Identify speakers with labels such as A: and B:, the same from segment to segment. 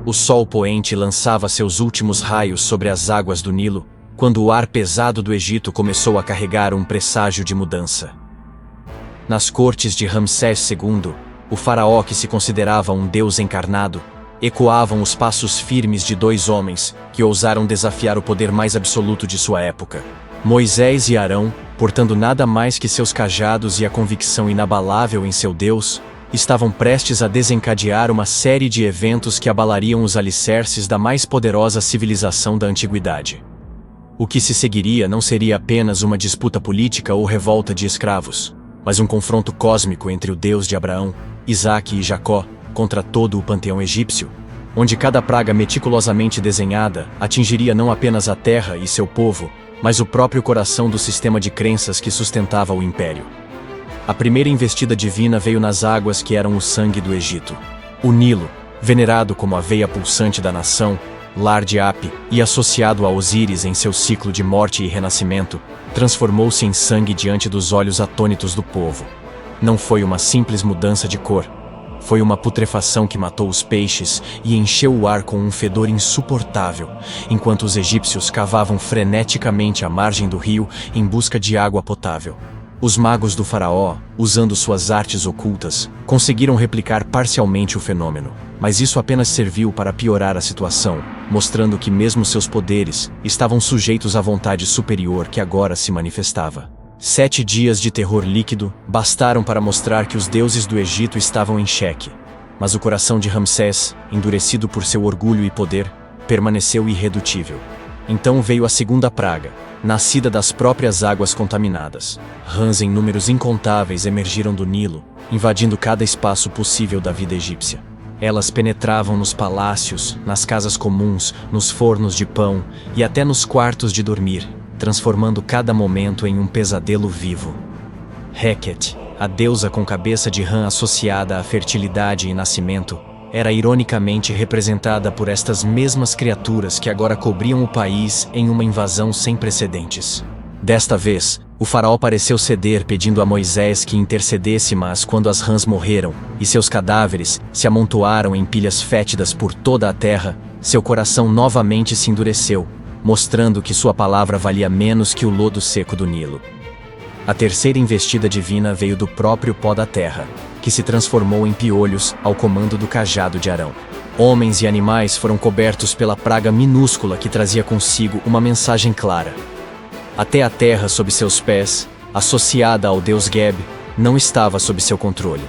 A: O sol poente lançava seus últimos raios sobre as águas do Nilo, quando o ar pesado do Egito começou a carregar um presságio de mudança. Nas cortes de Ramsés II, o faraó que se considerava um deus encarnado, ecoavam os passos firmes de dois homens que ousaram desafiar o poder mais absoluto de sua época. Moisés e Arão, portando nada mais que seus cajados e a convicção inabalável em seu Deus, estavam prestes a desencadear uma série de eventos que abalariam os alicerces da mais poderosa civilização da antiguidade. O que se seguiria não seria apenas uma disputa política ou revolta de escravos, mas um confronto cósmico entre o Deus de Abraão, Isaque e Jacó contra todo o panteão egípcio, onde cada praga meticulosamente desenhada atingiria não apenas a terra e seu povo, mas o próprio coração do sistema de crenças que sustentava o império. A primeira investida divina veio nas águas que eram o sangue do Egito. O Nilo, venerado como a veia pulsante da nação, lar de Api e associado a Osíris em seu ciclo de morte e renascimento, transformou-se em sangue diante dos olhos atônitos do povo. Não foi uma simples mudança de cor. Foi uma putrefação que matou os peixes e encheu o ar com um fedor insuportável, enquanto os egípcios cavavam freneticamente à margem do rio em busca de água potável. Os magos do faraó, usando suas artes ocultas, conseguiram replicar parcialmente o fenômeno, mas isso apenas serviu para piorar a situação, mostrando que mesmo seus poderes estavam sujeitos à vontade superior que agora se manifestava. 7 dias de terror líquido bastaram para mostrar que os deuses do Egito estavam em xeque, mas o coração de Ramsés, endurecido por seu orgulho e poder, permaneceu irredutível. Então veio a segunda praga, nascida das próprias águas contaminadas. Rãs em números incontáveis emergiram do Nilo, invadindo cada espaço possível da vida egípcia. Elas penetravam nos palácios, nas casas comuns, nos fornos de pão e até nos quartos de dormir, transformando cada momento em um pesadelo vivo. Heket, a deusa com cabeça de rã associada à fertilidade e nascimento, era ironicamente representada por estas mesmas criaturas que agora cobriam o país em uma invasão sem precedentes. Desta vez, o faraó pareceu ceder pedindo a Moisés que intercedesse, mas quando as rãs morreram e seus cadáveres se amontoaram em pilhas fétidas por toda a terra, seu coração novamente se endureceu, mostrando que sua palavra valia menos que o lodo seco do Nilo. A terceira investida divina veio do próprio pó da terra, que se transformou em piolhos ao comando do cajado de Arão. Homens e animais foram cobertos pela praga minúscula que trazia consigo uma mensagem clara. Até a terra sob seus pés, associada ao deus Geb, não estava sob seu controle.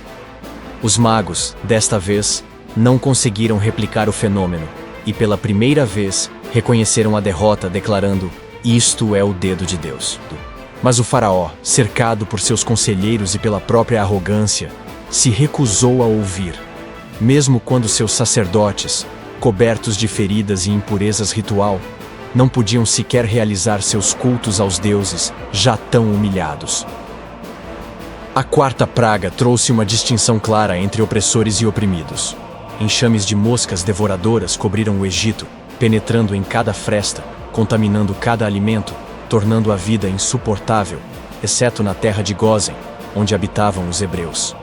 A: Os magos, desta vez, não conseguiram replicar o fenômeno, e pela primeira vez reconheceram a derrota declarando: "Isto é o dedo de Deus." Mas o faraó, cercado por seus conselheiros e pela própria arrogância, se recusou a ouvir. Mesmo quando seus sacerdotes, cobertos de feridas e impurezas ritual, não podiam sequer realizar seus cultos aos deuses, já tão humilhados. A quarta praga trouxe uma distinção clara entre opressores e oprimidos. Enxames de moscas devoradoras cobriram o Egito, penetrando em cada fresta, contaminando cada alimento, tornando a vida insuportável, exceto na terra de Gósen, onde habitavam os hebreus.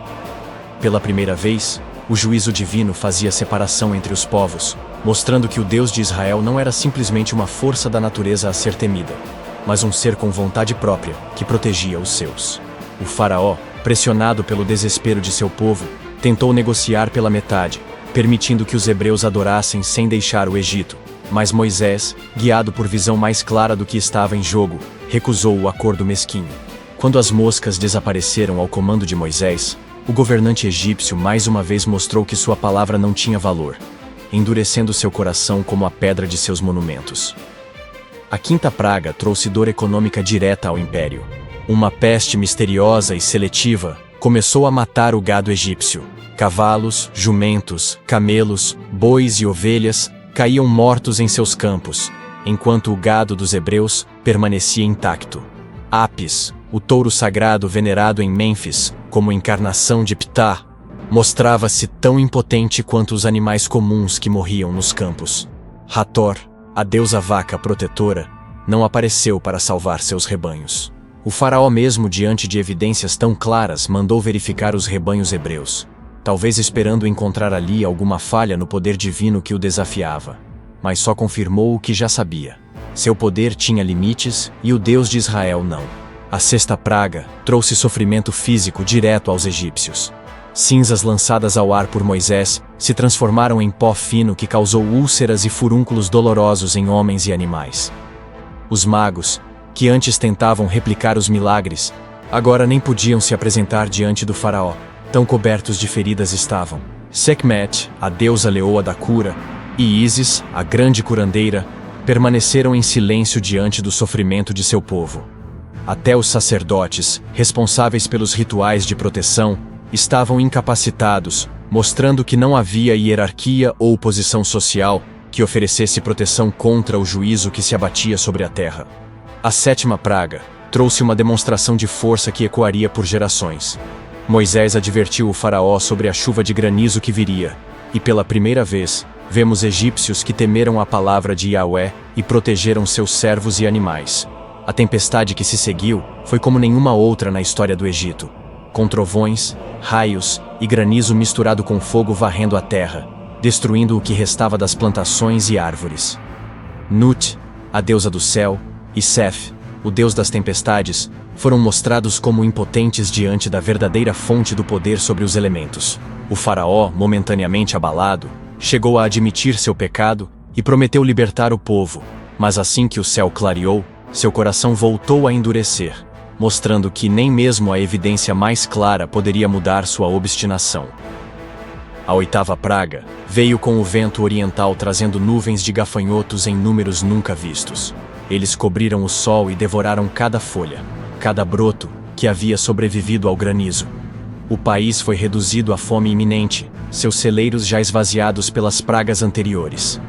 A: Pela primeira vez, o juízo divino fazia separação entre os povos, mostrando que o Deus de Israel não era simplesmente uma força da natureza a ser temida, mas um ser com vontade própria que protegia os seus. O faraó, pressionado pelo desespero de seu povo, tentou negociar pela metade, permitindo que os hebreus adorassem sem deixar o Egito. Mas Moisés, guiado por visão mais clara do que estava em jogo, recusou o acordo mesquinho. Quando as moscas desapareceram ao comando de Moisés, o governante egípcio mais uma vez mostrou que sua palavra não tinha valor, endurecendo seu coração como a pedra de seus monumentos. A quinta praga trouxe dor econômica direta ao império. Uma peste misteriosa e seletiva começou a matar o gado egípcio. Cavalos, jumentos, camelos, bois e ovelhas caíam mortos em seus campos, enquanto o gado dos hebreus permanecia intacto. Apis, o touro sagrado venerado em Mênfis como encarnação de Ptah, mostrava-se tão impotente quanto os animais comuns que morriam nos campos. Hathor, a deusa vaca protetora, não apareceu para salvar seus rebanhos. O faraó mesmo, diante de evidências tão claras, mandou verificar os rebanhos hebreus. talvez esperando encontrar ali alguma falha no poder divino que o desafiava. Mas só confirmou o que já sabia. Seu poder tinha limites e o Deus de Israel não. A sexta praga trouxe sofrimento físico direto aos egípcios. Cinzas lançadas ao ar por Moisés se transformaram em pó fino que causou úlceras e furúnculos dolorosos em homens e animais. Os magos, que antes tentavam replicar os milagres, agora nem podiam se apresentar diante do faraó, tão cobertos de feridas estavam. Sekhmet, a deusa leoa da cura, e Ísis, a grande curandeira, permaneceram em silêncio diante do sofrimento de seu povo. Até os sacerdotes, responsáveis pelos rituais de proteção, estavam incapacitados, mostrando que não havia hierarquia ou posição social que oferecesse proteção contra o juízo que se abatia sobre a terra. A sétima praga trouxe uma demonstração de força que ecoaria por gerações. Moisés advertiu o faraó sobre a chuva de granizo que viria, e pela primeira vez, vemos egípcios que temeram a palavra de Yahweh e protegeram seus servos e animais. A tempestade que se seguiu foi como nenhuma outra na história do Egito, com trovões, raios e granizo misturado com fogo varrendo a terra, destruindo o que restava das plantações e árvores. Nut, a deusa do céu, e Seth, o deus das tempestades, foram mostrados como impotentes diante da verdadeira fonte do poder sobre os elementos. O faraó, momentaneamente abalado, chegou a admitir seu pecado e prometeu libertar o povo, mas assim que o céu clareou, seu coração voltou a endurecer, mostrando que nem mesmo a evidência mais clara poderia mudar sua obstinação. A oitava praga veio com o vento oriental trazendo nuvens de gafanhotos em números nunca vistos. Eles cobriram o sol e devoraram cada folha, cada broto que havia sobrevivido ao granizo. O país foi reduzido à fome iminente, seus celeiros já esvaziados pelas pragas anteriores.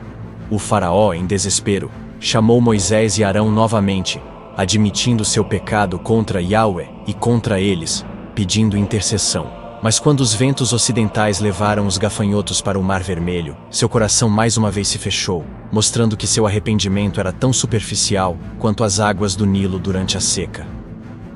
A: O faraó, em desespero, chamou Moisés e Arão novamente, admitindo seu pecado contra Yahweh e contra eles, pedindo intercessão. Mas quando os ventos ocidentais levaram os gafanhotos para o Mar Vermelho, seu coração mais uma vez se fechou, mostrando que seu arrependimento era tão superficial quanto as águas do Nilo durante a seca.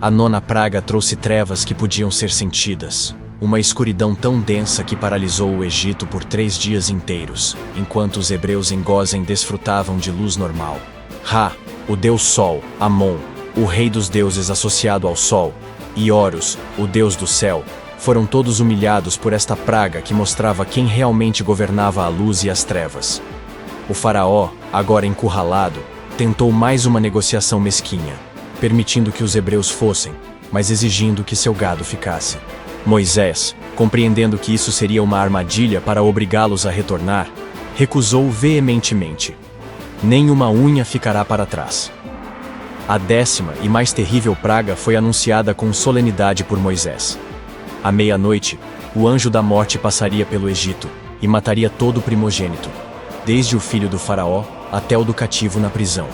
A: A nona praga trouxe trevas que podiam ser sentidas, uma escuridão tão densa que paralisou o Egito por 3 dias inteiros, enquanto os hebreus em Gósen desfrutavam de luz normal. Ra, o deus Sol, Amon, o rei dos deuses associado ao Sol, e Horus, o deus do céu, foram todos humilhados por esta praga que mostrava quem realmente governava a luz e as trevas. O faraó, agora encurralado, tentou mais uma negociação mesquinha, permitindo que os hebreus fossem, mas exigindo que seu gado ficasse. Moisés, compreendendo que isso seria uma armadilha para obrigá-los a retornar, recusou veementemente. Nenhuma unha ficará para trás. A 10ª e mais terrível praga foi anunciada com solenidade por Moisés. À meia-noite, o anjo da morte passaria pelo Egito e mataria todo o primogênito, desde o filho do faraó até o do cativo na prisão,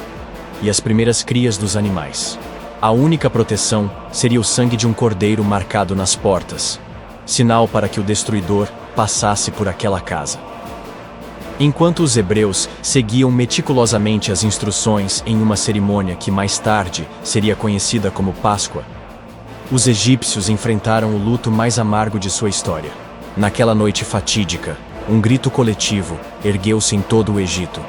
A: e as primeiras crias dos animais. A única proteção seria o sangue de um cordeiro marcado nas portas, sinal para que o destruidor passasse por aquela casa. Enquanto os hebreus seguiam meticulosamente as instruções em uma cerimônia que mais tarde seria conhecida como Páscoa, os egípcios enfrentaram o luto mais amargo de sua história. Naquela noite fatídica, um grito coletivo ergueu-se em todo o Egito,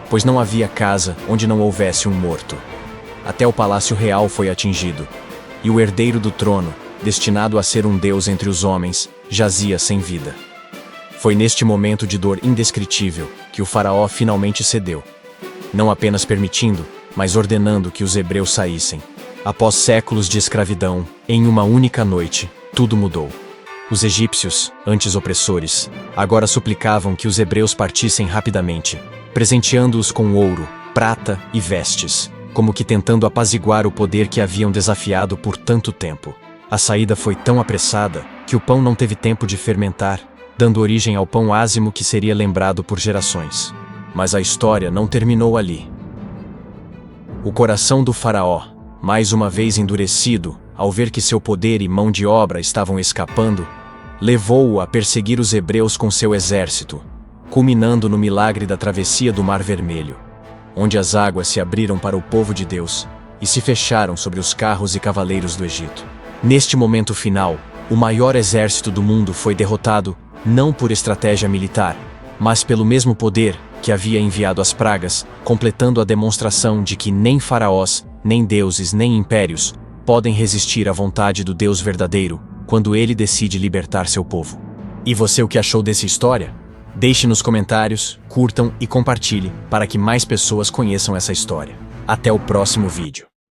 A: pois não havia casa onde não houvesse um morto. Até o palácio real foi atingido, e o herdeiro do trono, destinado a ser um deus entre os homens, jazia sem vida. Foi neste momento de dor indescritível que o faraó finalmente cedeu, não apenas permitindo, mas ordenando que os hebreus saíssem. Após séculos de escravidão, em uma única noite, tudo mudou. Os egípcios, antes opressores, agora suplicavam que os hebreus partissem rapidamente, presenteando-os com ouro, prata e vestes, como que tentando apaziguar o poder que haviam desafiado por tanto tempo. A saída foi tão apressada que o pão não teve tempo de fermentar, dando origem ao pão ázimo que seria lembrado por gerações. Mas a história não terminou ali. O coração do faraó, mais uma vez endurecido, ao ver que seu poder e mão de obra estavam escapando, levou-o a perseguir os hebreus com seu exército, culminando no milagre da travessia do Mar Vermelho, onde as águas se abriram para o povo de Deus e se fecharam sobre os carros e cavaleiros do Egito. Neste momento final, o maior exército do mundo foi derrotado não por estratégia militar, mas pelo mesmo poder que havia enviado as pragas, completando a demonstração de que nem faraós, nem deuses, nem impérios podem resistir à vontade do Deus verdadeiro quando ele decide libertar seu povo. E você, o que achou dessa história? Deixe nos comentários, curtam e compartilhe para que mais pessoas conheçam essa história. Até o próximo vídeo.